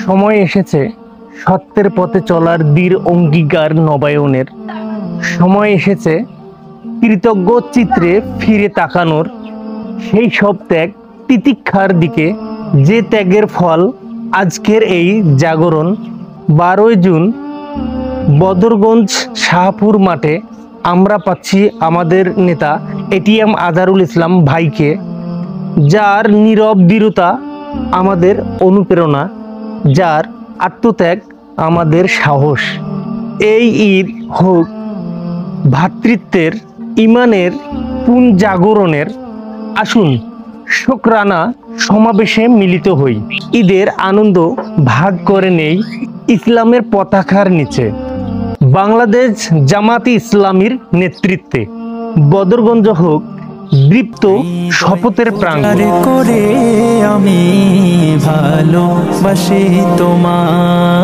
সময় এসেছে সত্যের পথে চলার দৃঢ় অঙ্গীকার নবায়নের। সময় এসেছে কৃতজ্ঞ চিত্রে ফিরে তাকানোর। সেই সব ত্যাগ তিতিক্ষার দিকে, যে ত্যাগের ফল আজকের এই জাগরণ। 12 জুন বদরগঞ্জ শাহপুর মাঠে আমরা পাচ্ছি আমাদের নেতা এটিএম আজহারুল ইসলাম ভাইকে, যার নীরব বীরতা আমাদের অনুপ্রেরণা, যার আত্মত্যাগ আমাদের সাহস। এই ঈদ হোক ভ্রাতৃত্বের, ইমানের পুনঃজাগরণের। আসুন শুকরানা সমাবেশে মিলিত হই, ঈদের আনন্দ ভাগ করে নেই ইসলামের পতাকার নিচে। বাংলাদেশ জামাতে ইসলামীর নেতৃত্বে বদরগঞ্জ হোক দীপ্ত শপথের প্রাঙ্গণ। করে আমি ভালোবাসি তোমার।